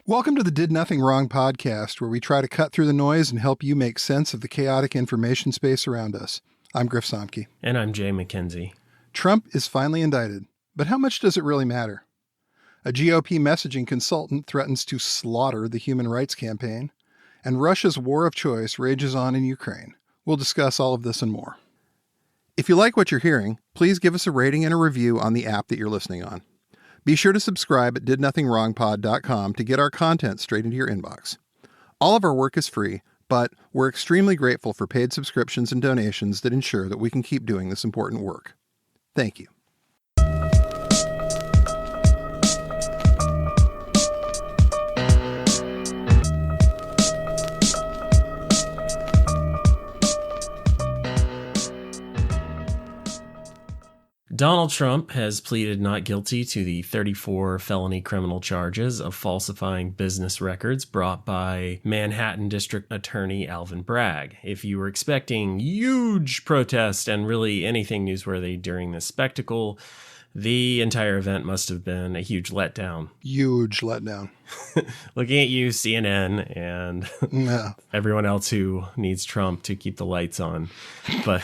Welcome to the Did Nothing Wrong podcast, where we try to cut through the noise and help you make sense of the chaotic information space around us. I'm Griff Somke. And I'm Jay McKenzie. Trump is finally indicted, but how much does it really matter? A GOP messaging consultant threatens to slaughter the human rights campaign, and Russia's war of choice rages on in Ukraine. We'll discuss all of this and more. If you like what you're hearing, please give us a rating and a review on the app that you're listening on. Be sure to subscribe at didnothingwrongpod.com to get our content straight into your inbox. All of our work is free, but we're extremely grateful for paid subscriptions and donations that ensure that we can keep doing this important work. Thank you. Donald Trump has pleaded not guilty to the 34 felony criminal charges of falsifying business records brought by Manhattan District Attorney Alvin Bragg. If you were expecting huge protest and really anything newsworthy during this spectacle, the entire event must have been a huge letdown. Huge letdown. Looking at you, CNN, and everyone else who needs Trump to keep the lights on. But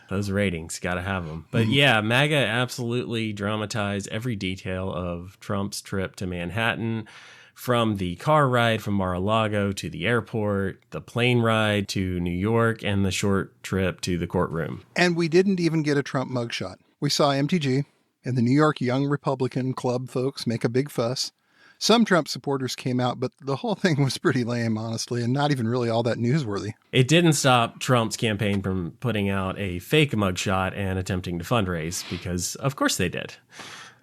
those ratings, gotta have them. But yeah, MAGA absolutely dramatized every detail of Trump's trip to Manhattan, from the car ride from Mar-a-Lago to the airport, the plane ride to New York, and the short trip to the courtroom. And we didn't even get a Trump mugshot. We saw MTG and the New York Young Republican Club folks make a big fuss. Some Trump supporters came out, but the whole thing was pretty lame, honestly, and not even really all that newsworthy. It didn't stop Trump's campaign from putting out a fake mugshot and attempting to fundraise, because of course they did.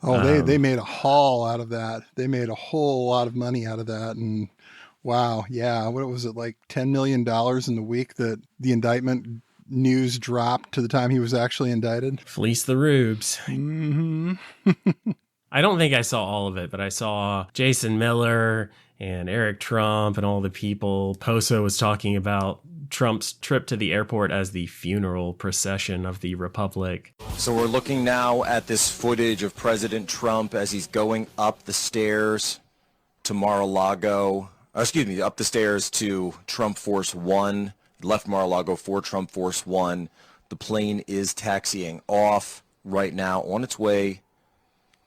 Oh, they made a haul out of that. They made a whole lot of money out of that. And wow, yeah, what was it, like $10 million in the week that the indictment news dropped to the time he was actually indicted? Fleece the rubes. Mm-hmm. I don't think I saw all of it, but I saw Jason Miller and Eric Trump and all the people. Poso was talking about Trump's trip to the airport as the funeral procession of the Republic. So we're looking now at this footage of President Trump as he's going up the stairs to Mar-a-Lago. Up the stairs to Trump Force One. Left Mar-a-Lago for Trump Force One. The plane is taxiing off right now on its way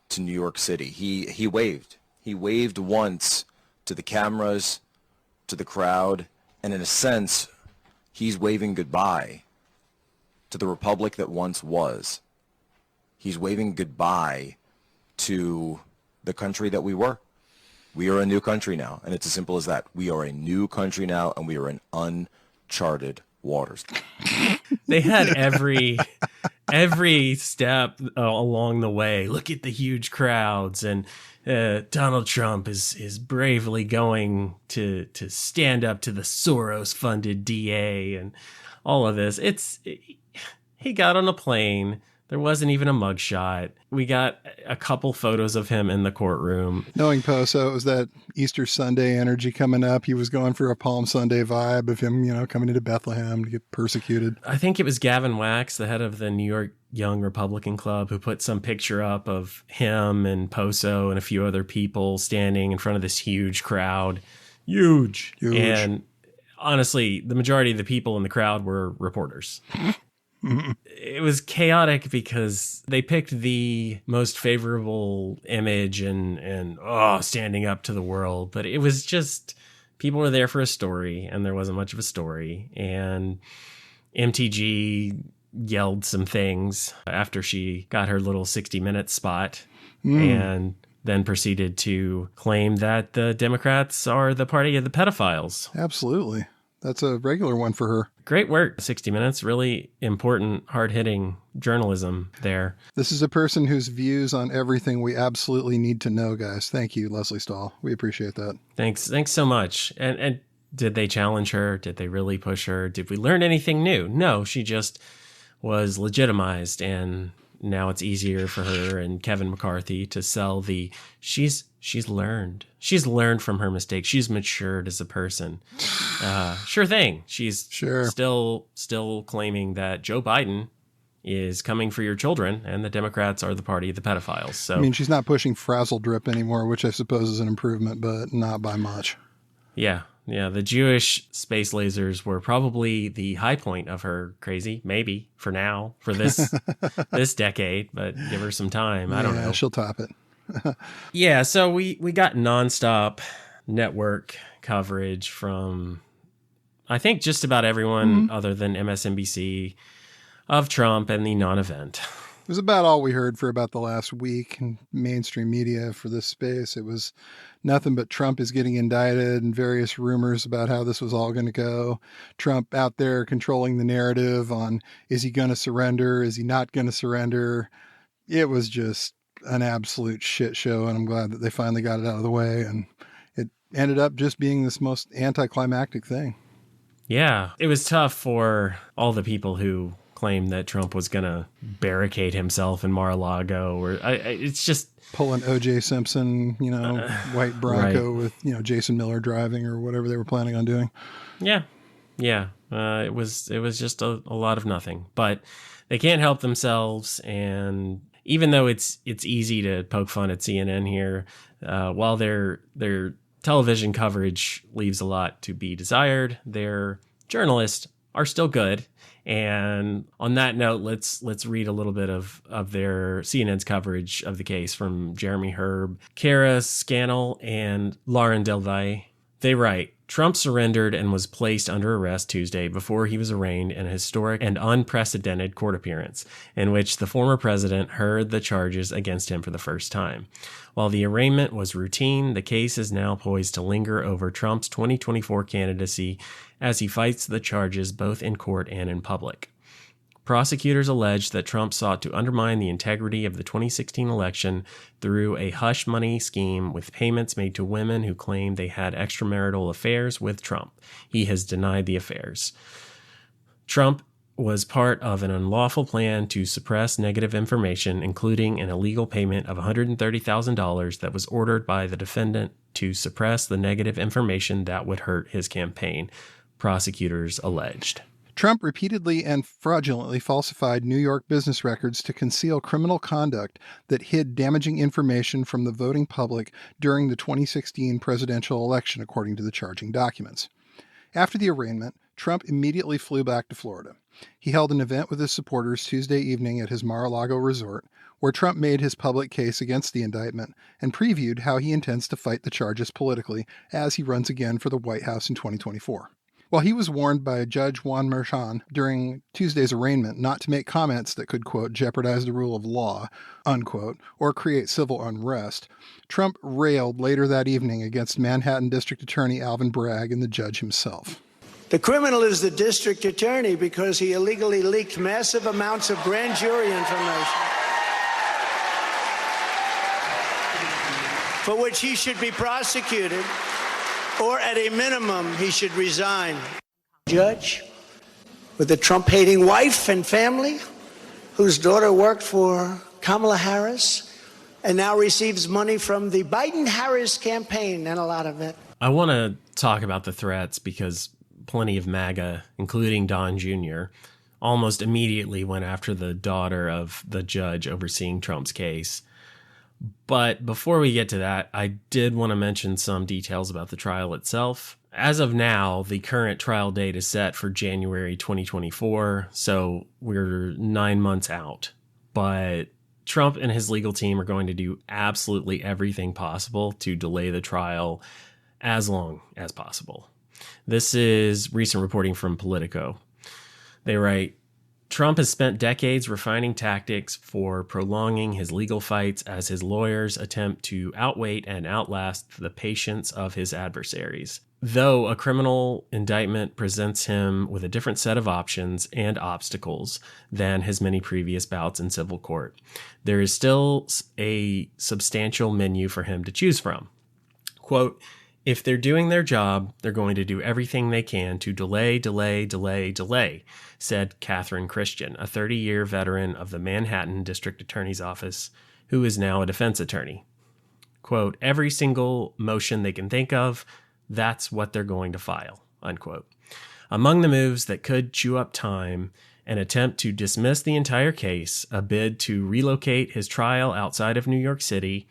to New York City. He waved. He waved once to the cameras, to the crowd, and in a sense, he's waving goodbye to the republic that once was. He's waving goodbye to the country that we were. We are a new country now, and it's as simple as that. We are a new country now, and we are in uncharted waters. They had every step along the way. Look at the huge crowds, and Donald Trump is bravely going to stand up to the Soros-funded DA and all of this. He got on a plane. There wasn't even a mugshot. We got a couple photos of him in the courtroom. Knowing Poso, it was that Easter Sunday energy coming up. He was going for a Palm Sunday vibe of him, coming into Bethlehem to get persecuted. I think it was Gavin Wax, the head of the New York Young Republican Club, who put some picture up of him and Poso and a few other people standing in front of this huge crowd. Huge. And honestly, the majority of the people in the crowd were reporters. It was chaotic because they picked the most favorable image and standing up to the world. But it was just, people were there for a story, and there wasn't much of a story. And MTG yelled some things after she got her little 60-minute spot and then proceeded to claim that the Democrats are the party of the pedophiles. Absolutely. That's a regular one for her. Great work. 60 Minutes, really important, hard-hitting journalism there. This is a person whose views on everything we absolutely need to know, guys. Thank you, Leslie Stahl. We appreciate that. Thanks so much. And did they challenge her? Did they really push her? Did we learn anything new? No, she just was legitimized, and now it's easier for her and Kevin McCarthy to sell the she's learned. She's learned from her mistakes. She's matured as a person. Sure thing. She's still claiming that Joe Biden is coming for your children, and the Democrats are the party of the pedophiles. So, I mean, she's not pushing frazzle drip anymore, which I suppose is an improvement, but not by much. Yeah, the Jewish space lasers were probably the high point of her crazy, maybe, for now, for this this decade, but give her some time. I don't know. She'll top it. Yeah, so we got nonstop network coverage from, I think, just about everyone other than MSNBC of Trump and the non-event. It was about all we heard for about the last week in mainstream media for this space. It was nothing but Trump is getting indicted and various rumors about how this was all going to go. Trump out there controlling the narrative on, is he going to surrender? Is he not going to surrender? It was just an absolute shit show, and I'm glad that they finally got it out of the way, and it ended up just being this most anticlimactic thing. Yeah, it was tough for all the people who claimed that Trump was going to barricade himself in Mar-a-Lago, or it's just pulling O.J. Simpson, white Bronco right. with, Jason Miller driving or whatever they were planning on doing. Yeah. It was just a lot of nothing, but they can't help themselves. And even though it's easy to poke fun at CNN here, while their television coverage leaves a lot to be desired, their journalists are still good. And on that note, let's read a little bit of their CNN's coverage of the case from Jeremy Herb, Kara Scannell, and Lauren Del Valle. They write, Trump surrendered and was placed under arrest Tuesday before he was arraigned in a historic and unprecedented court appearance in which the former president heard the charges against him for the first time. While the arraignment was routine, the case is now poised to linger over Trump's 2024 candidacy as he fights the charges both in court and in public. Prosecutors allege that Trump sought to undermine the integrity of the 2016 election through a hush money scheme with payments made to women who claimed they had extramarital affairs with Trump. He has denied the affairs. Trump was part of an unlawful plan to suppress negative information, including an illegal payment of $130,000 that was ordered by the defendant to suppress the negative information that would hurt his campaign, prosecutors alleged. Trump repeatedly and fraudulently falsified New York business records to conceal criminal conduct that hid damaging information from the voting public during the 2016 presidential election, according to the charging documents. After the arraignment, Trump immediately flew back to Florida. He held an event with his supporters Tuesday evening at his Mar-a-Lago resort, where Trump made his public case against the indictment and previewed how he intends to fight the charges politically as he runs again for the White House in 2024. While he was warned by Judge Juan Merchan during Tuesday's arraignment not to make comments that could, quote, jeopardize the rule of law, unquote, or create civil unrest, Trump railed later that evening against Manhattan District Attorney Alvin Bragg and the judge himself. The criminal is the district attorney because he illegally leaked massive amounts of grand jury information for which he should be prosecuted, or at a minimum, he should resign. Judge with a Trump-hating wife and family whose daughter worked for Kamala Harris and now receives money from the Biden-Harris campaign, and a lot of it. I want to talk about the threats because plenty of MAGA, including Don Jr., almost immediately went after the daughter of the judge overseeing Trump's case. But before we get to that, I did want to mention some details about the trial itself. As of now, the current trial date is set for January 2024, so we're 9 months out. But Trump and his legal team are going to do absolutely everything possible to delay the trial as long as possible. This is recent reporting from Politico. They write, Trump has spent decades refining tactics for prolonging his legal fights as his lawyers attempt to outwait and outlast the patience of his adversaries. Though a criminal indictment presents him with a different set of options and obstacles than his many previous bouts in civil court, there is still a substantial menu for him to choose from. Quote, if they're doing their job, they're going to do everything they can to delay, said Catherine Christian, a 30-year veteran of the Manhattan District Attorney's Office, who is now a defense attorney. Quote, every single motion they can think of, that's what they're going to file, unquote. Among the moves that could chew up time an attempt to dismiss the entire case, a bid to relocate his trial outside of New York City,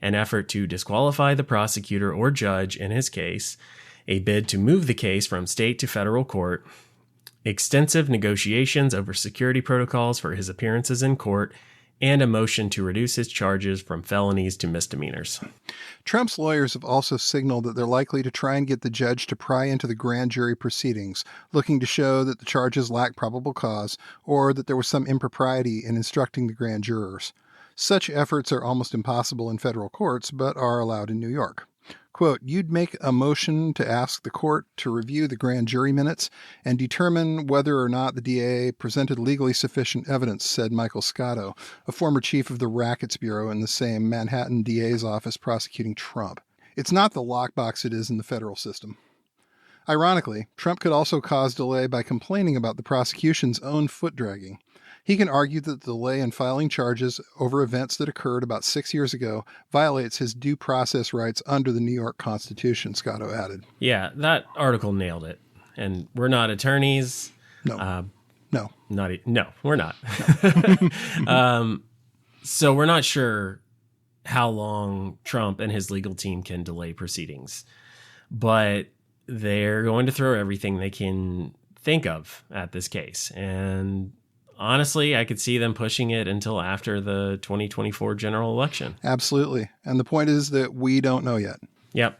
an effort to disqualify the prosecutor or judge in his case, a bid to move the case from state to federal court, extensive negotiations over security protocols for his appearances in court, and a motion to reduce his charges from felonies to misdemeanors. Trump's lawyers have also signaled that they're likely to try and get the judge to pry into the grand jury proceedings, looking to show that the charges lack probable cause or that there was some impropriety in instructing the grand jurors. Such efforts are almost impossible in federal courts, but are allowed in New York. Quote, you'd make a motion to ask the court to review the grand jury minutes and determine whether or not the DA presented legally sufficient evidence, said Michael Scotto, a former chief of the Rackets Bureau in the same Manhattan DA's office prosecuting Trump. It's not the lockbox it is in the federal system. Ironically, Trump could also cause delay by complaining about the prosecution's own foot-dragging. He can argue that the delay in filing charges over events that occurred about 6 years ago violates his due process rights under the New York Constitution, Scotto added. Yeah, that article nailed it. And we're not attorneys. No. No, we're not. So we're not sure how long Trump and his legal team can delay proceedings. But they're going to throw everything they can think of at this case. And honestly, I could see them pushing it until after the 2024 general election. Absolutely. And the point is that we don't know yet. Yep.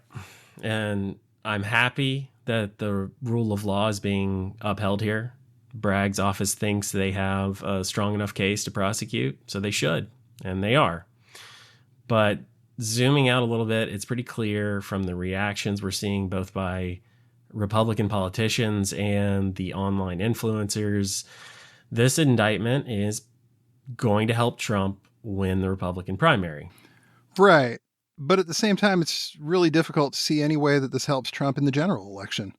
And I'm happy that the rule of law is being upheld here. Bragg's office thinks they have a strong enough case to prosecute, so they should, and they are. But zooming out a little bit, it's pretty clear from the reactions we're seeing both by Republican politicians and the online influencers, this indictment is going to help Trump win the Republican primary. Right. But at the same time, it's really difficult to see any way that this helps Trump in the general election.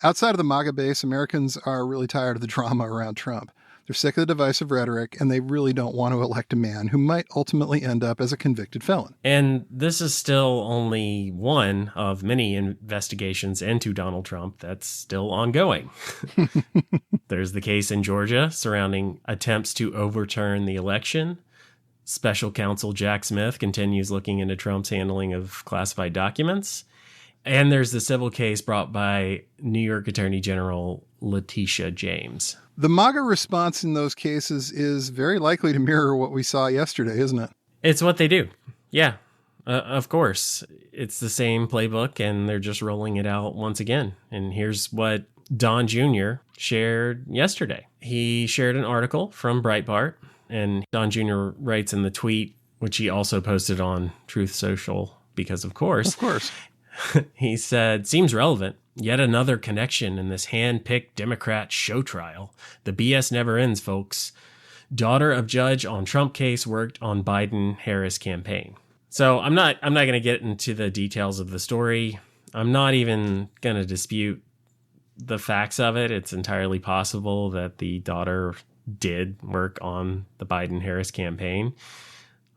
Outside of the MAGA base, Americans are really tired of the drama around Trump. They're sick of the divisive rhetoric, and they really don't want to elect a man who might ultimately end up as a convicted felon. And this is still only one of many investigations into Donald Trump that's still ongoing. There's the case in Georgia surrounding attempts to overturn the election. Special counsel Jack Smith continues looking into Trump's handling of classified documents. And there's the civil case brought by New York Attorney General Letitia James. The MAGA response in those cases is very likely to mirror what we saw yesterday, isn't it? It's what they do. Yeah, of course. It's the same playbook, and they're just rolling it out once again. And here's what Don Jr. shared yesterday. He shared an article from Breitbart, and Don Jr. writes in the tweet, which he also posted on Truth Social, because of course. Of course. He said, seems relevant. Yet another connection in this hand-picked Democrat show trial. The BS never ends, folks. Daughter of judge on Trump case worked on Biden-Harris campaign. So I'm not going to get into the details of the story. I'm not even going to dispute the facts of it. It's entirely possible that the daughter did work on the Biden-Harris campaign.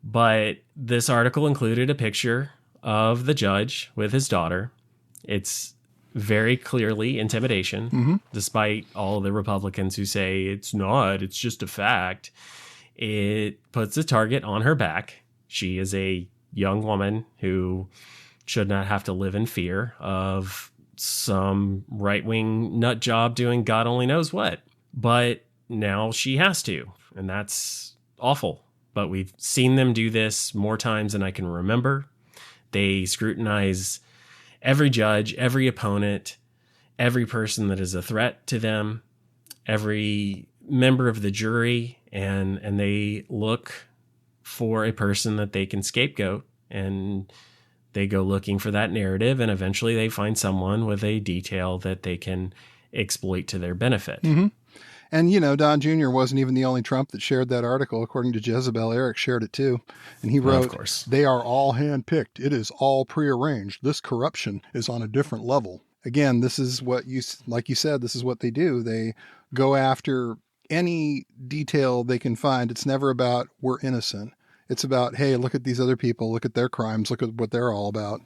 But this article included a picture of the judge with his daughter. It's very clearly intimidation, despite all the Republicans who say it's not, it's just a fact. It puts a target on her back. She is a young woman who should not have to live in fear of some right-wing nut job doing God only knows what. But now she has to, and that's awful. But we've seen them do this more times than I can remember. They scrutinize every judge, every opponent, every person that is a threat to them, every member of the jury, and they look for a person that they can scapegoat, and they go looking for that narrative, and eventually they find someone with a detail that they can exploit to their benefit. Mm-hmm. And, you know, Don Jr. wasn't even the only Trump that shared that article. According to Jezebel, Eric shared it too. And he wrote, of course, they are all handpicked. It is all prearranged. This corruption is on a different level. Again, this is what like you said, this is what they do. They go after any detail they can find. It's never about we're innocent. It's about, hey, look at these other people. Look at their crimes. Look at what they're all about.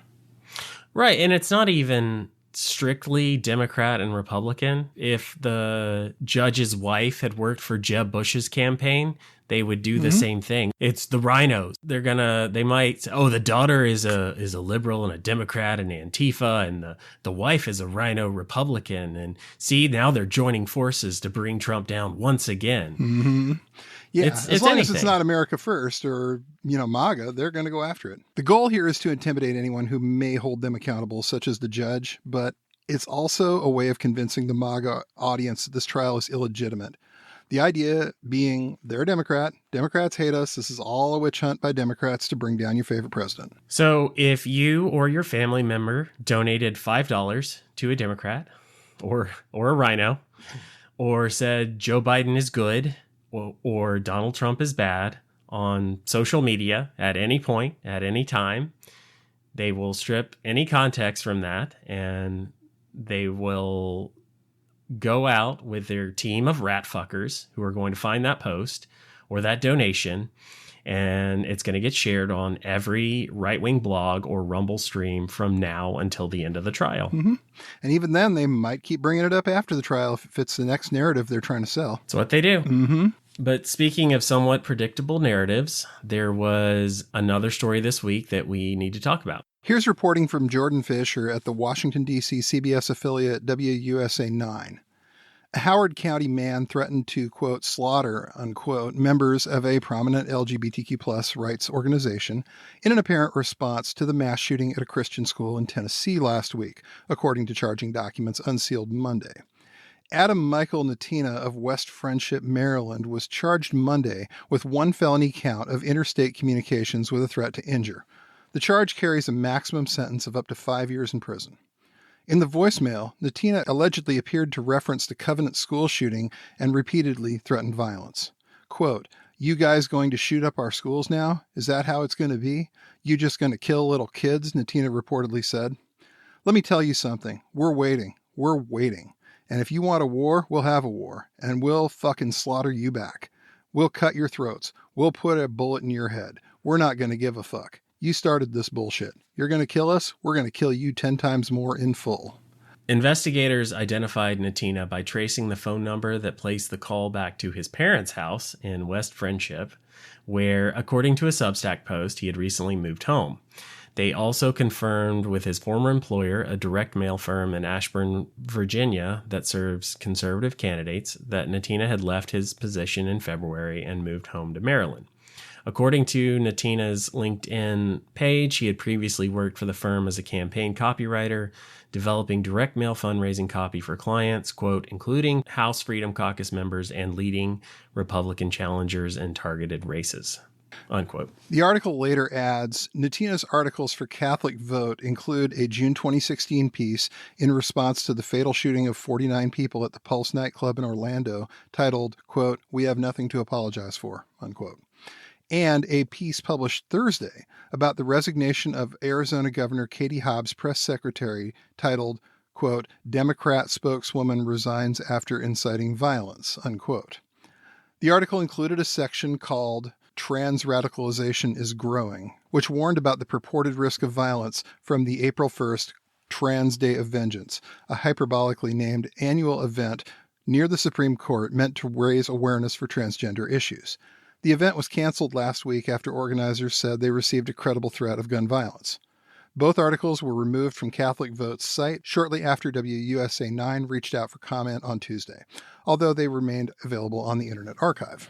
Right. And it's not even strictly Democrat and Republican. If the judge's wife had worked for Jeb Bush's campaign, they would do the same thing. It's the rhinos. They might say, oh, the daughter is a liberal and a Democrat and Antifa, and the wife is a rhino Republican. And see, now they're joining forces to bring Trump down once again. Mm-hmm. Yeah, it's as long anything. as it's not America First or, MAGA, they're going to go after it. The goal here is to intimidate anyone who may hold them accountable, such as the judge, but it's also a way of convincing the MAGA audience that this trial is illegitimate. The idea being they're a Democrat. Democrats hate us. This is all a witch hunt by Democrats to bring down your favorite president. So if you or your family member donated $5 to a Democrat or a rhino, or said Joe Biden is good, or Donald Trump is bad on social media at any point, at any time, they will strip any context from that, and they will go out with their team of rat fuckers who are going to find that post or that donation, and it's going to get shared on every right-wing blog or Rumble stream from now until the end of the trial. Mm-hmm. And even then, they might keep bringing it up after the trial if it fits the next narrative they're trying to sell. That's what they do. Mm-hmm. But speaking of somewhat predictable narratives, there was another story this week that we need to talk about. Here's reporting from Jordan Fisher at the Washington, D.C. CBS affiliate WUSA 9. A Howard County man threatened to, quote, slaughter, unquote, members of a prominent LGBTQ plus rights organization in an apparent response to the mass shooting at a Christian school in Tennessee last week, according to charging documents unsealed Monday. Adam Michael Nettina of West Friendship, Maryland, was charged Monday with one felony count of interstate communications with a threat to injure. The charge carries a maximum sentence of up to 5 years in prison. In the voicemail, Nettina allegedly appeared to reference the Covenant school shooting and repeatedly threatened violence. Quote, "You guys going to shoot up our schools now? Is that how it's going to be? You just going to kill little kids?" Nettina reportedly said. "Let me tell you something. We're waiting. We're waiting. And if you want a war, we'll have a war. And we'll fucking slaughter you back. We'll cut your throats. We'll put a bullet in your head. We're not going to give a fuck. You started this bullshit. You're going to kill us. We're going to kill you 10 times more in full." Investigators identified Nettina by tracing the phone number that placed the call back to his parents' house in West Friendship, where, according to a Substack post, he had recently moved home. They also confirmed with his former employer, a direct mail firm in Ashburn, Virginia, that serves conservative candidates, that Nettina had left his position in February and moved home to Maryland. According to Nettina's LinkedIn page, he had previously worked for the firm as a campaign copywriter, developing direct mail fundraising copy for clients, quote, including House Freedom Caucus members and leading Republican challengers in targeted races, unquote. The article later adds, Nettina's articles for Catholic Vote include a June 2016 piece in response to the fatal shooting of 49 people at the Pulse nightclub in Orlando titled, quote, "We have nothing to apologize for," unquote. And a piece published Thursday about the resignation of Arizona Governor Katie Hobbs' press secretary titled, quote, "Democrat spokeswoman resigns after inciting violence," unquote. The article included a section called "Trans Radicalization is Growing," which warned about the purported risk of violence from the April 1st Trans Day of Vengeance, a hyperbolically named annual event near the Supreme Court meant to raise awareness for transgender issues. The event was canceled last week after organizers said they received a credible threat of gun violence. Both articles were removed from Catholic Vote's site shortly after WUSA 9 reached out for comment on Tuesday, although they remained available on the Internet Archive.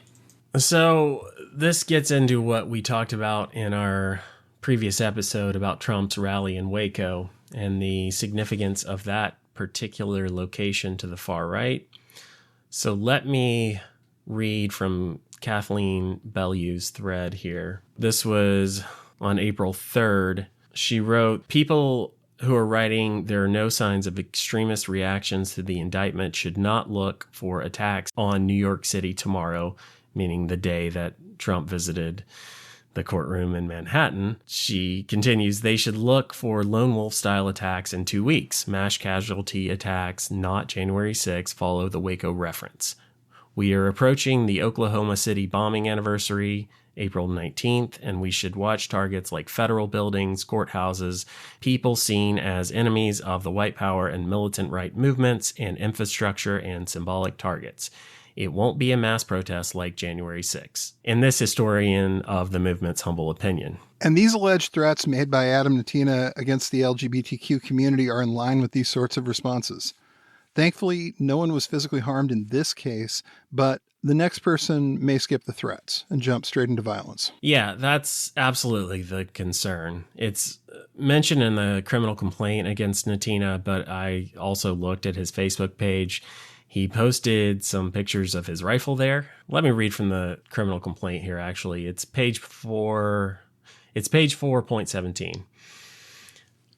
So this gets into what we talked about in our previous episode about Trump's rally in Waco and the significance of that particular location to the far right. So let me read from Kathleen Bellew's thread here. This was on April 3rd. She wrote, "People who are writing there are no signs of extremist reactions to the indictment should not look for attacks on New York City tomorrow," meaning the day that Trump visited the courtroom in Manhattan. She continues, "They should look for lone wolf style attacks in 2 weeks. Mass casualty attacks, not January 6, follow the Waco reference. We are approaching the Oklahoma City bombing anniversary. April 19th, and we should watch targets like federal buildings, courthouses, people seen as enemies of the white power and militant right movements, and infrastructure and symbolic targets. It won't be a mass protest like January 6th, in this historian of the movement's humble opinion. And these alleged threats made by Adam Nettina against the LGBTQ community are in line with these sorts of responses. Thankfully, no one was physically harmed in this case, but the next person may skip the threats and jump straight into violence. Yeah, that's absolutely the concern. It's mentioned in the criminal complaint against Nettina, but I also looked at his Facebook page. He posted some pictures of his rifle there. Let me read from the criminal complaint here, actually. It's page 4.17.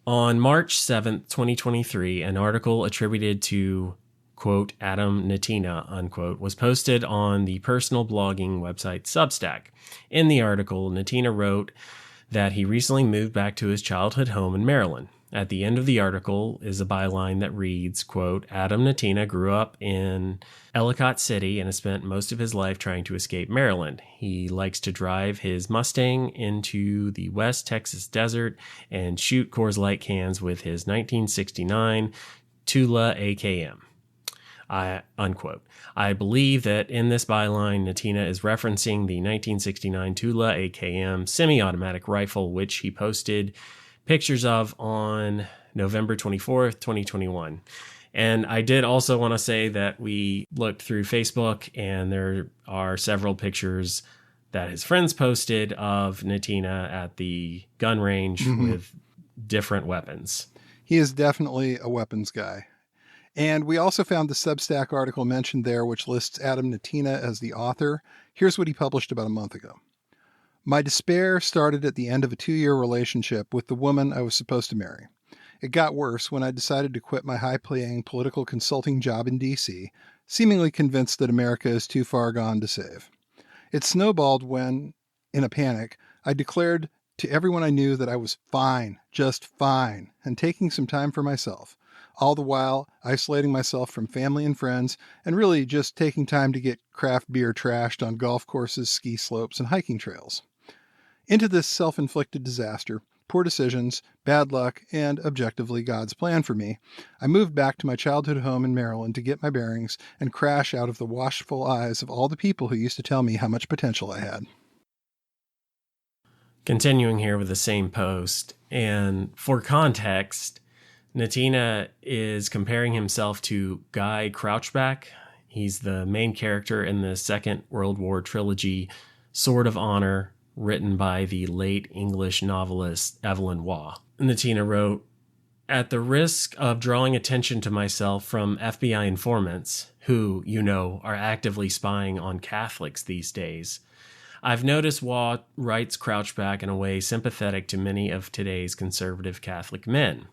On March 7th, 2023, an article attributed to, quote, Adam Nettina, unquote, was posted on the personal blogging website Substack. In the article, Nettina wrote that he recently moved back to his childhood home in Maryland. At the end of the article is a byline that reads, quote, Adam Nettina grew up in Ellicott City and has spent most of his life trying to escape Maryland. He likes to drive his Mustang into the West Texas desert and shoot Coors Light cans with his 1969 Tula AKM. Unquote. I believe that in this byline, Nettina is referencing the 1969 Tula AKM semi-automatic rifle, which he posted pictures of on November 24th, 2021. And I did also want to say that we looked through Facebook and there are several pictures that his friends posted of Nettina at the gun range with different weapons. He is definitely a weapons guy. And we also found the Substack article mentioned there, which lists Adam Nettina as the author. Here's what he published about a month ago. My despair started at the end of a 2-year relationship with the woman I was supposed to marry. It got worse when I decided to quit my high-paying political consulting job in D.C., seemingly convinced that America is too far gone to save. It snowballed when, in a panic, I declared to everyone I knew that I was fine, just fine, and taking some time for myself, all the while isolating myself from family and friends, and really just taking time to get craft beer trashed on golf courses, ski slopes, and hiking trails. Into this self-inflicted disaster, poor decisions, bad luck, and objectively God's plan for me, I moved back to my childhood home in Maryland to get my bearings and crash out of the watchful eyes of all the people who used to tell me how much potential I had. Continuing here with the same post, and for context, Nettina is comparing himself to Guy Crouchback. He's the main character in the Second World War trilogy, Sword of Honor, written by the late English novelist Evelyn Waugh. Nettina wrote, at the risk of drawing attention to myself from FBI informants, who, you know, are actively spying on Catholics these days, I've noticed Waugh writes Crouchback in a way sympathetic to many of today's conservative Catholic men.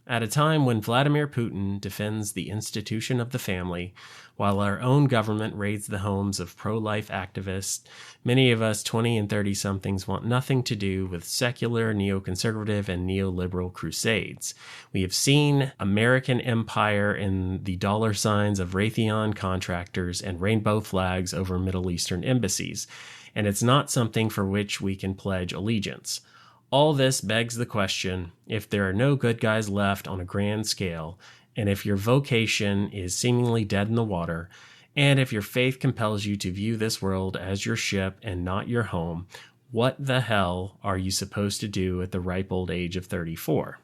At a time when Vladimir Putin defends the institution of the family, while our own government raids the homes of pro-life activists, many of us 20 and 30-somethings want nothing to do with secular, neoconservative, and neoliberal crusades. We have seen American empire in the dollar signs of Raytheon contractors and rainbow flags over Middle Eastern embassies, and it's not something for which we can pledge allegiance. All this begs the question, if there are no good guys left on a grand scale, and if your vocation is seemingly dead in the water, and if your faith compels you to view this world as your ship and not your home, what the hell are you supposed to do at the ripe old age of 34?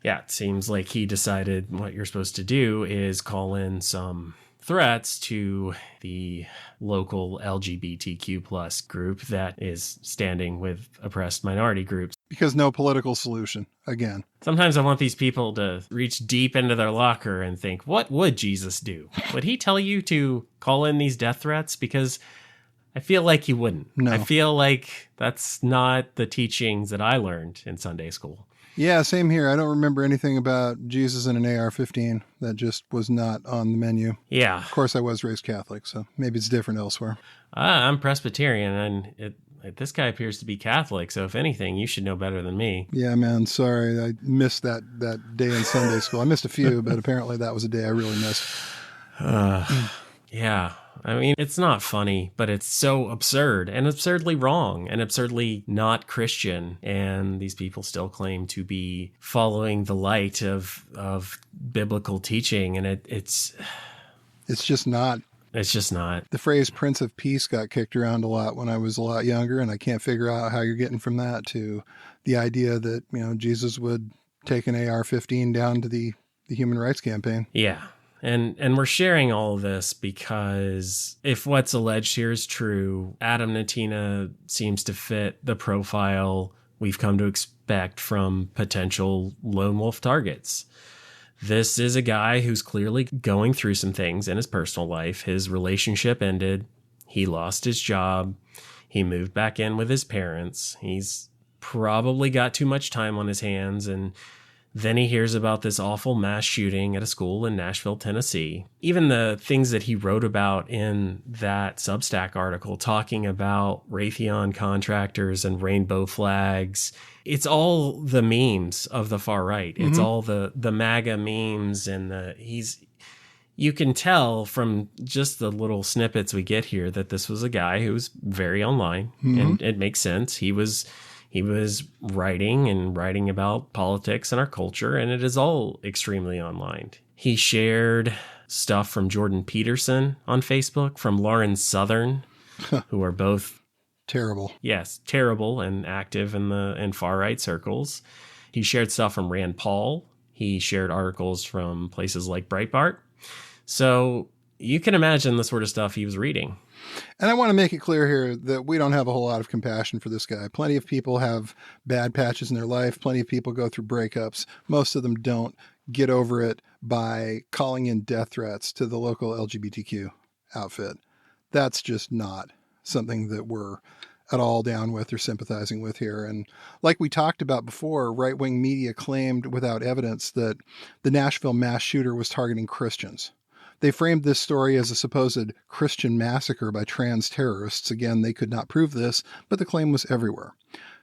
Yeah, it seems like he decided what you're supposed to do is call in some threats to the local LGBTQ plus group that is standing with oppressed minority groups. Because no political solution, again. Sometimes I want these people to reach deep into their locker and think, what would Jesus do? Would he tell you to call in these death threats? Because I feel like he wouldn't. No. I feel like that's not the teachings that I learned in Sunday school. Yeah, same here. I don't remember anything about Jesus and an AR-15. That just was not on the menu. Yeah. Of course, I was raised Catholic, so maybe it's different elsewhere. I'm Presbyterian, and this guy appears to be Catholic, so if anything, you should know better than me. Yeah, man, sorry. I missed that day in Sunday school. I missed a few, but apparently that was a day I really missed. Yeah. I mean, it's not funny, but it's so absurd and absurdly wrong and absurdly not Christian. And these people still claim to be following the light of biblical teaching. And it's just not. It's just not. The phrase Prince of Peace got kicked around a lot when I was a lot younger, and I can't figure out how you're getting from that to the idea that, Jesus would take an AR-15 down to the Human Rights Campaign. Yeah. And we're sharing all of this because if what's alleged here is true, Adam Nettina seems to fit the profile we've come to expect from potential lone wolf targets. This is a guy who's clearly going through some things in his personal life. His relationship ended. He lost his job. He moved back in with his parents. He's probably got too much time on his hands. And then he hears about this awful mass shooting at a school in Nashville, Tennessee. Even the things that he wrote about in that Substack article, talking about Raytheon contractors and rainbow flags, it's all the memes of the far right. It's all the MAGA memes, and you can tell from just the little snippets we get here that this was a guy who was very online, and it makes sense. He was writing about politics and our culture, and it is all extremely online. He shared stuff from Jordan Peterson on Facebook, from Lauren Southern, who are both terrible. Yes, terrible and active in far right circles. He shared stuff from Rand Paul. He shared articles from places like Breitbart. So you can imagine the sort of stuff he was reading. And I want to make it clear here that we don't have a whole lot of compassion for this guy. Plenty of people have bad patches in their life. Plenty of people go through breakups. Most of them don't get over it by calling in death threats to the local LGBTQ outfit. That's just not something that we're at all down with or sympathizing with here. And like we talked about before, right-wing media claimed without evidence that the Nashville mass shooter was targeting Christians. They framed this story as a supposed Christian massacre by trans terrorists. Again, they could not prove this, but the claim was everywhere.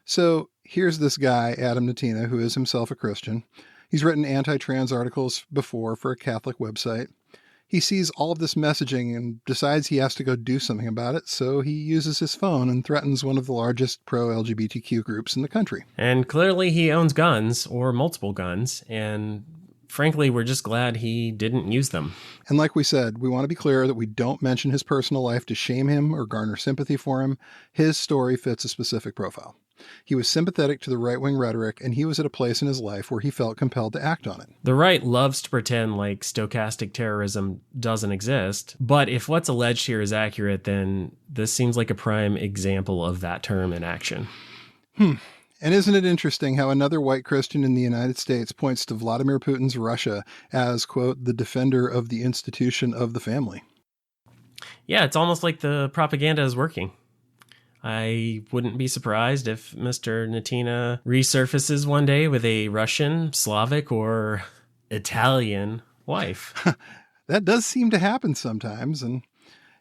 So here's this guy, Adam Nettina, who is himself a Christian. He's written anti-trans articles before for a Catholic website. He sees all of this messaging and decides he has to go do something about it, so he uses his phone and threatens one of the largest pro-LGBTQ groups in the country. And clearly he owns guns, or multiple guns, and frankly, we're just glad he didn't use them. And like we said, we want to be clear that we don't mention his personal life to shame him or garner sympathy for him. His story fits a specific profile. He was sympathetic to the right-wing rhetoric, and he was at a place in his life where he felt compelled to act on it. The right loves to pretend like stochastic terrorism doesn't exist, but if what's alleged here is accurate, then this seems like a prime example of that term in action. And isn't it interesting how another white Christian in the United States points to Vladimir Putin's Russia as, quote, the defender of the institution of the family? Yeah, it's almost like the propaganda is working. I wouldn't be surprised if Mr. Nettina resurfaces one day with a Russian, Slavic, or Italian wife. That does seem to happen sometimes. And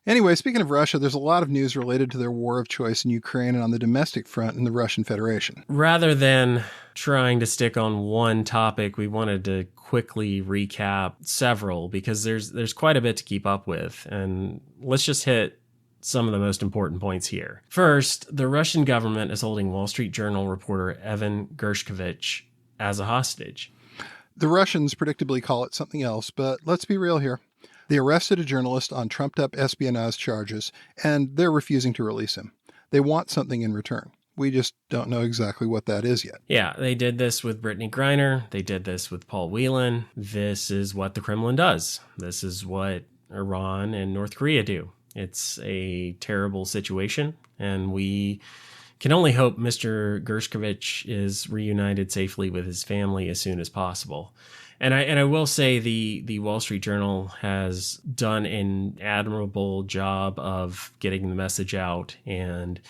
anyway, speaking of Russia, there's a lot of news related to their war of choice in Ukraine and on the domestic front in the Russian Federation. Rather than trying to stick on one topic, we wanted to quickly recap several because there's quite a bit to keep up with. And let's just hit some of the most important points here. First, the Russian government is holding Wall Street Journal reporter Evan Gershkovich as a hostage. The Russians predictably call it something else, but let's be real here. They arrested a journalist on trumped-up espionage charges, and they're refusing to release him. They want something in return. We just don't know exactly what that is yet. Yeah, they did this with Brittany Griner. They did this with Paul Whelan. This is what the Kremlin does. This is what Iran and North Korea do. It's a terrible situation, and we can only hope Mr. Gershkovich is reunited safely with his family as soon as possible. And I will say the Wall Street Journal has done an admirable job of getting the message out and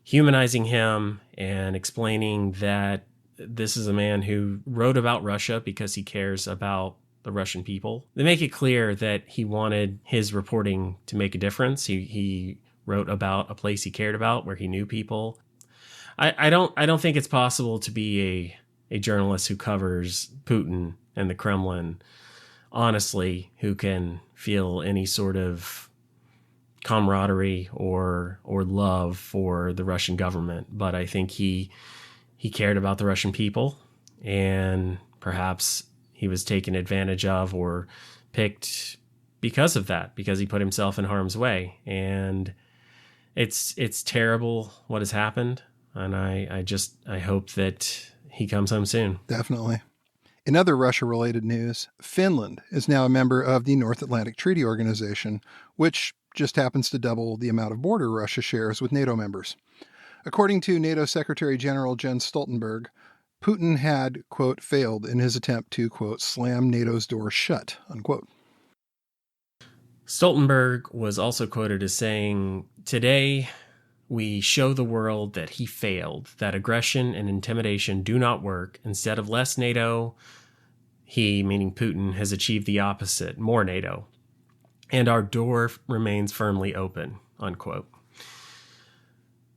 humanizing him and explaining that this is a man who wrote about Russia because he cares about the Russian people. They make it clear that he wanted his reporting to make a difference. He wrote about a place he cared about where he knew people. I don't think it's possible to be a journalist who covers Putin and the Kremlin honestly, who can feel any sort of camaraderie or love for the Russian government, but I think he cared about the Russian people, and perhaps he was taken advantage of or picked because of that, because he put himself in harm's way. And it's terrible what has happened, and I hope that he comes home soon. Definitely. In other Russia-related news, Finland is now a member of the North Atlantic Treaty Organization, which just happens to double the amount of border Russia shares with NATO members. According to NATO Secretary General Jens Stoltenberg, Putin had, quote, failed in his attempt to, quote, slam NATO's door shut, unquote. Stoltenberg was also quoted as saying, "Today, we show the world that he failed, that aggression and intimidation do not work. Instead of less NATO, he," meaning Putin, "has achieved the opposite, more NATO. And our door remains firmly open," unquote.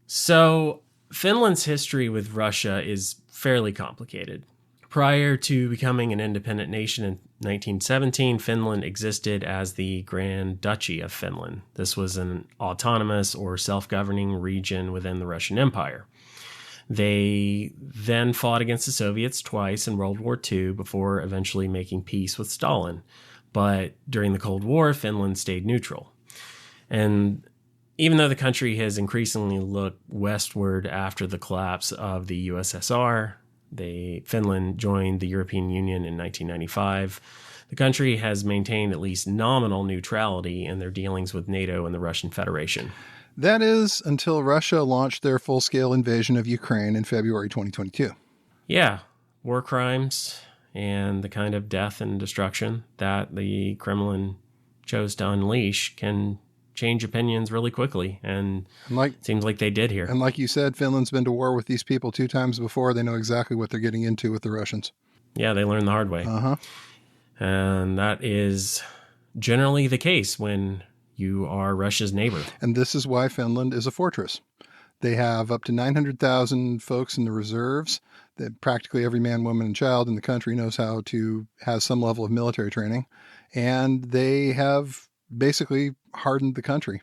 So Finland's history with Russia is fairly complicated. Prior to becoming an independent nation in 1917, Finland existed as the Grand Duchy of Finland. This was an autonomous or self-governing region within the Russian Empire. They then fought against the Soviets twice in World War II before eventually making peace with Stalin. But during the Cold War, Finland stayed neutral. And even though the country has increasingly looked westward after the collapse of the USSR, Finland joined the European Union in 1995. The country has maintained at least nominal neutrality in their dealings with NATO and the Russian Federation. That is until Russia launched their full-scale invasion of Ukraine in February 2022. Yeah, war crimes and the kind of death and destruction that the Kremlin chose to unleash can change opinions really quickly, and it seems like they did here. And like you said, Finland's been to war with these people 2 times before. They know exactly what they're getting into with the Russians. Yeah, they learned the hard way. And that is generally the case when you are Russia's neighbor. And this is why Finland is a fortress. They have up to 900,000 folks in the reserves. That practically every man, woman, and child in the country knows how to have some level of military training. And they have basically hardened the country.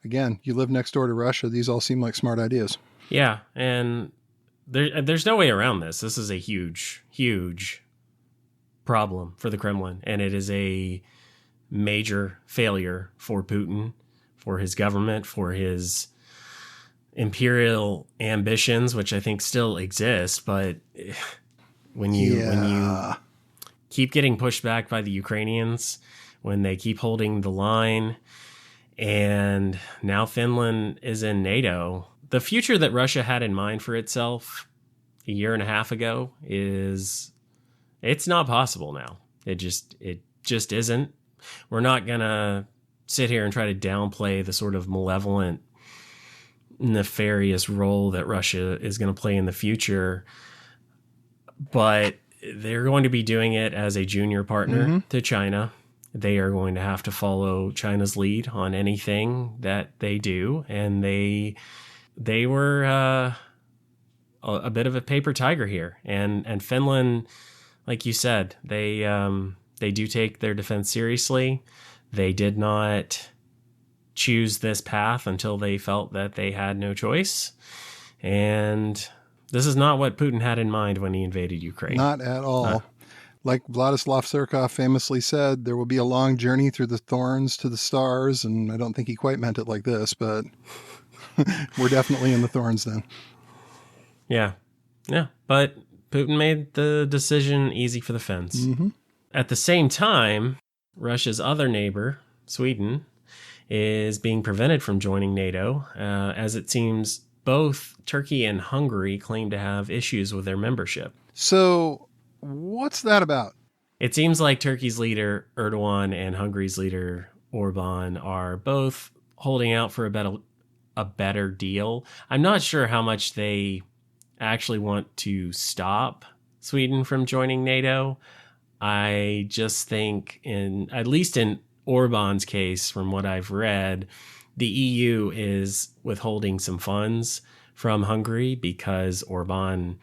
Again, you live next door to Russia. These all seem like smart ideas. Yeah, and there's no way around this. This is a huge, huge problem for the Kremlin, and it is a major failure for Putin, for his government, for his imperial ambitions, which I think still exist. But when you keep getting pushed back by the Ukrainians, when they keep holding the line, and now Finland is in NATO, the future that Russia had in mind for itself a year and a half ago it's not possible now. It just isn't. We're not going to sit here and try to downplay the sort of malevolent, nefarious role that Russia is going to play in the future, but they're going to be doing it as a junior partner to China. They are going to have to follow China's lead on anything that they do, and they were a bit of a paper tiger here. And Finland, like you said, they do take their defense seriously. They did not choose this path until they felt that they had no choice. And this is not what Putin had in mind when he invaded Ukraine. Not at all. Like Vladislav Surkov famously said, there will be a long journey through the thorns to the stars. And I don't think he quite meant it like this, but we're definitely in the thorns then. Yeah. But Putin made the decision easy for the Finns. At the same time, Russia's other neighbor, Sweden, is being prevented from joining NATO, as it seems both Turkey and Hungary claim to have issues with their membership. So what's that about? It seems like Turkey's leader, Erdogan, and Hungary's leader, Orban, are both holding out for a better deal. I'm not sure how much they actually want to stop Sweden from joining NATO. I just think, at least in Orban's case, from what I've read, the EU is withholding some funds from Hungary because Orban,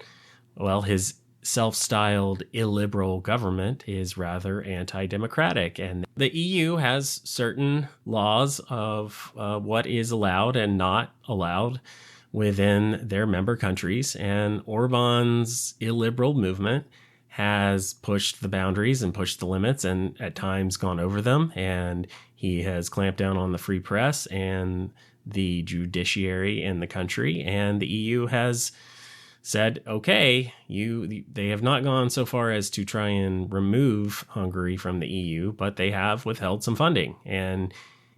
his self-styled illiberal government is rather anti-democratic. And the EU has certain laws of what is allowed and not allowed within their member countries. And Orban's illiberal movement has pushed the boundaries and pushed the limits and at times gone over them. And he has clamped down on the free press and the judiciary in the country. And the EU has said, okay, they have not gone so far as to try and remove Hungary from the EU, but they have withheld some funding, and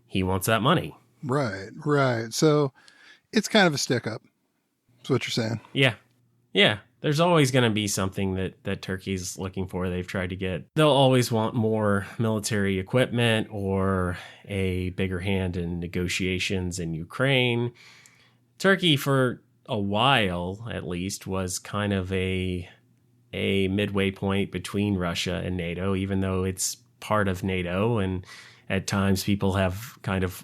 he wants that money. Right, right. So it's kind of a stick up. That's what you're saying. Yeah. There's always going to be something that Turkey's looking for. They'll always want more military equipment or a bigger hand in negotiations in Ukraine. Turkey, for a while at least, was kind of a midway point between Russia and NATO, even though it's part of NATO. And at times people have kind of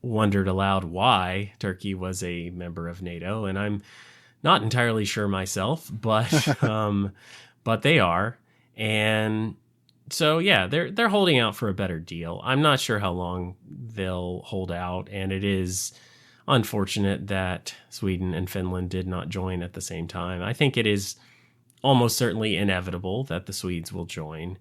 wondered aloud why Turkey was a member of NATO. And I'm not entirely sure myself, but but they are. And so, yeah, they're holding out for a better deal. I'm not sure how long they'll hold out. And it is unfortunate that Sweden and Finland did not join at the same time. I think it is almost certainly inevitable that the Swedes will join.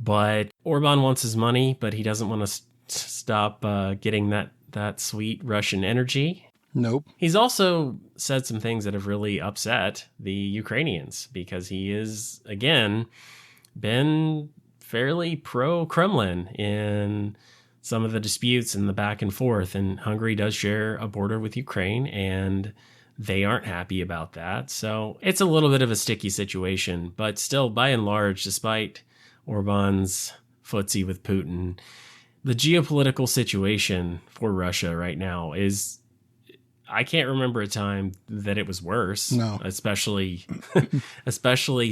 But Orban wants his money, but he doesn't want to stop getting that sweet Russian energy. Nope. He's also said some things that have really upset the Ukrainians because he is, again, been fairly pro-Kremlin in some of the disputes and the back and forth. And Hungary does share a border with Ukraine, and they aren't happy about that. So it's a little bit of a sticky situation. But still, by and large, despite Orban's footsie with Putin, the geopolitical situation for Russia right now is, I can't remember a time that it was worse. No. Especially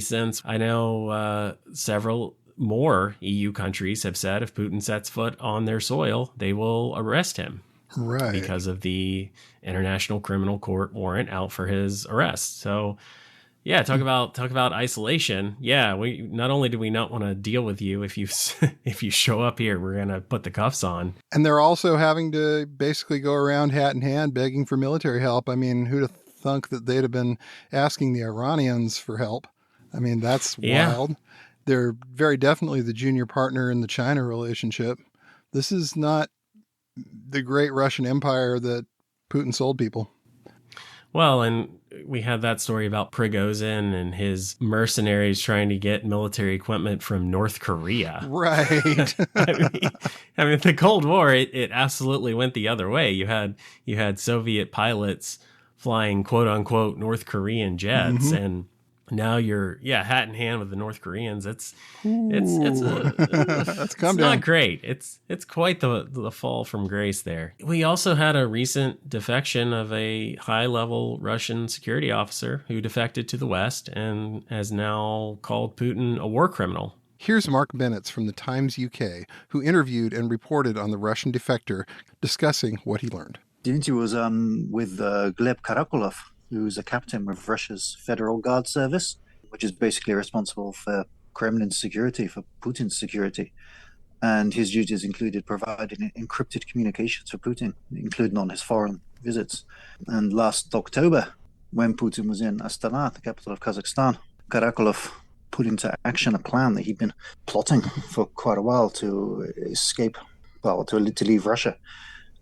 since I know several more EU countries have said if Putin sets foot on their soil, they will arrest him. Right. Because of the International Criminal Court warrant out for his arrest. So, yeah, talk about isolation. Yeah, we not only do we not want to deal with you if you show up here, we're going to put the cuffs on. And they're also having to basically go around hat in hand begging for military help. I mean, who'd have thunk that they'd have been asking the Iranians for help? I mean, that's wild. They're very definitely the junior partner in the China relationship. This is not the great Russian empire that Putin sold people. Well, and we had that story about Prigozhin and his mercenaries trying to get military equipment from North Korea. Right. I mean, the Cold War, it absolutely went the other way. You had Soviet pilots flying quote unquote North Korean jets, and now you're hat in hand with the North Koreans. It's not great. It's quite the fall from grace there. We also had a recent defection of a high-level Russian security officer who defected to the West and has now called Putin a war criminal. Here's Mark Bennett from the Times UK, who interviewed and reported on the Russian defector, discussing what he learned. The interview was with Gleb Karakulov, who's a captain of Russia's Federal Guard Service, which is basically responsible for Kremlin's security, for Putin's security. And his duties included providing encrypted communications for Putin, including on his foreign visits. And last October, when Putin was in Astana, the capital of Kazakhstan, Karakulov put into action a plan that he'd been plotting for quite a while to escape, to leave Russia,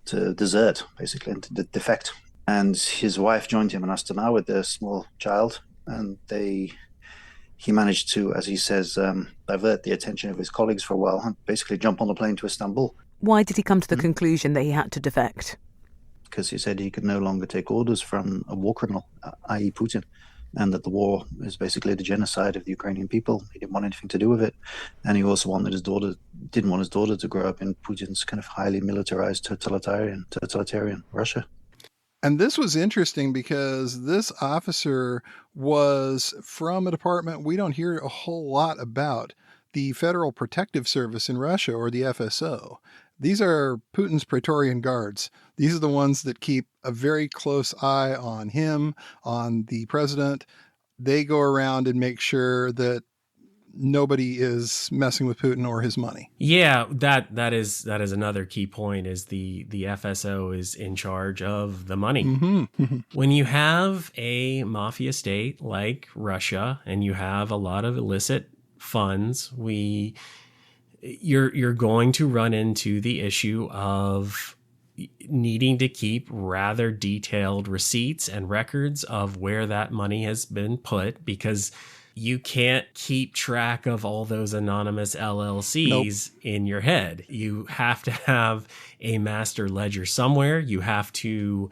to desert, basically, and to defect. And his wife joined him in Astana with their small child, and he managed to, as he says, divert the attention of his colleagues for a while and basically jump on the plane to Istanbul. Why did he come to the conclusion that he had to defect? Because he said he could no longer take orders from a war criminal, i.e. Putin, and that the war is basically the genocide of the Ukrainian people. He didn't want anything to do with it. And he also didn't want his daughter to grow up in Putin's kind of highly militarized totalitarian Russia. And this was interesting because this officer was from a department we don't hear a whole lot about, the Federal Protective Service in Russia, or the FSO. These are Putin's Praetorian Guards. These are the ones that keep a very close eye on him, on the president. they go around and make sure that nobody is messing with Putin or his money. Yeah, that is another key point, is the FSO is in charge of the money. Mm-hmm. When you have a mafia state like Russia and you have a lot of illicit funds, you're going to run into the issue of needing to keep rather detailed receipts and records of where that money has been put, because you can't keep track of all those anonymous LLCs in your head. You have to have a master ledger somewhere. You have to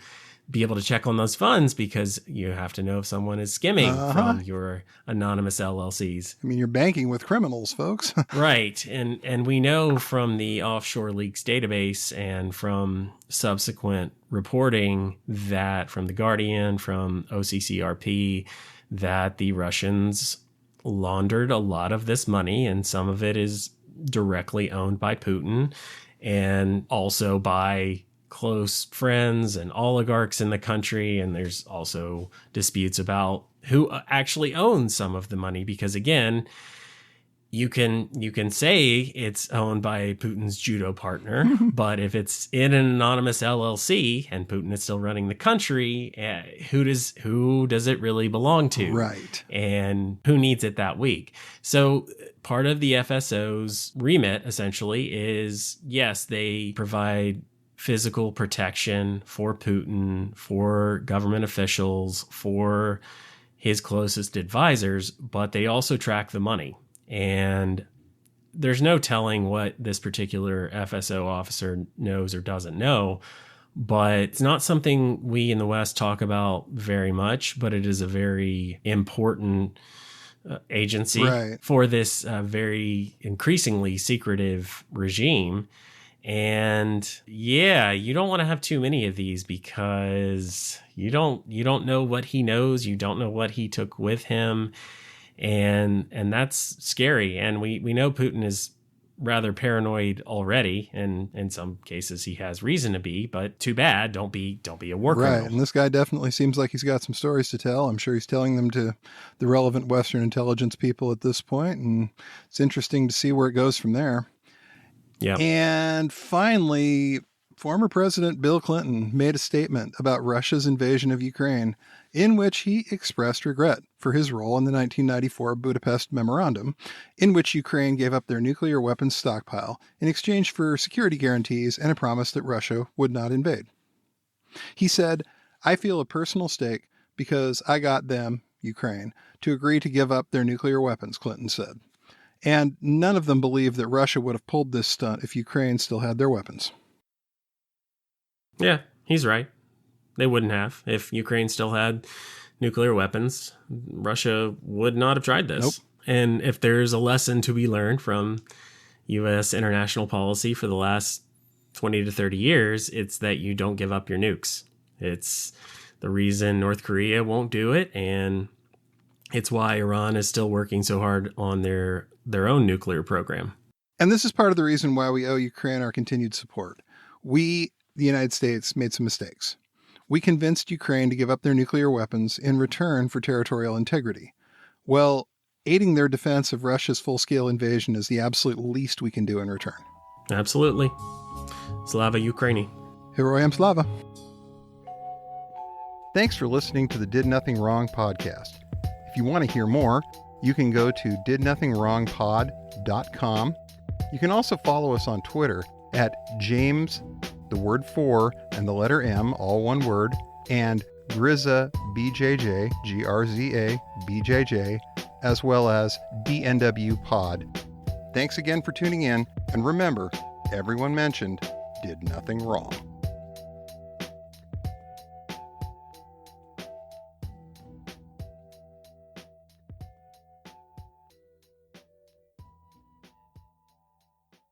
be able to check on those funds because you have to know if someone is skimming from your anonymous LLCs. I mean, you're banking with criminals, folks. Right. And we know from the Offshore Leaks database and from subsequent reporting that from The Guardian, from OCCRP, that the Russians laundered a lot of this money, and some of it is directly owned by Putin and also by close friends and oligarchs in the country. And there's also disputes about who actually owns some of the money, because again, you can say it's owned by Putin's judo partner, but if it's in an anonymous LLC and Putin is still running the country, who does it really belong to? Right. And who needs it that week? So part of the FSO's remit essentially is, yes, they provide physical protection for Putin, for government officials, for his closest advisors, but they also track the money. And there's no telling what this particular FSO officer knows or doesn't know, but it's not something we in the West talk about very much, but it is a very important agency for this very increasingly secretive regime. And yeah, you don't want to have too many of these, because you don't know what he knows. You don't know what he took with him. And that's scary. And we know Putin is rather paranoid already, and in some cases he has reason to be, but too bad. Don't be a war criminal. Right. And this guy definitely seems like he's got some stories to tell. I'm sure he's telling them to the relevant Western intelligence people at this point, and it's interesting to see where it goes from there. Yeah. And finally, former President Bill Clinton made a statement about Russia's invasion of Ukraine, in which he expressed regret for his role in the 1994 Budapest Memorandum, in which Ukraine gave up their nuclear weapons stockpile in exchange for security guarantees and a promise that Russia would not invade. He said, "I feel a personal stake because I got them, Ukraine, to agree to give up their nuclear weapons," Clinton said. And none of them believe that Russia would have pulled this stunt if Ukraine still had their weapons. Yeah, he's right. They wouldn't have. If Ukraine still had nuclear weapons, Russia would not have tried this. Nope. And if there's a lesson to be learned from U.S. international policy for the last 20 to 30 years, it's that you don't give up your nukes. It's the reason North Korea won't do it, and it's why Iran is still working so hard on their own nuclear program. And this is part of the reason why we owe Ukraine our continued support. We, the United States, made some mistakes. We convinced Ukraine to give up their nuclear weapons in return for territorial integrity. Well, aiding their defense of Russia's full-scale invasion is the absolute least we can do in return. Absolutely. Slava Ukraini. Heroyam Slava. Thanks for listening to the Did Nothing Wrong podcast. If you want to hear more, you can go to didnothingrongpod.com. You can also follow us on Twitter at James, the word 4, and the letter M, all one word, and Grizza BJJ, Grza BJJ, as well as DNW Pod. Thanks again for tuning in, and remember, everyone mentioned did nothing wrong.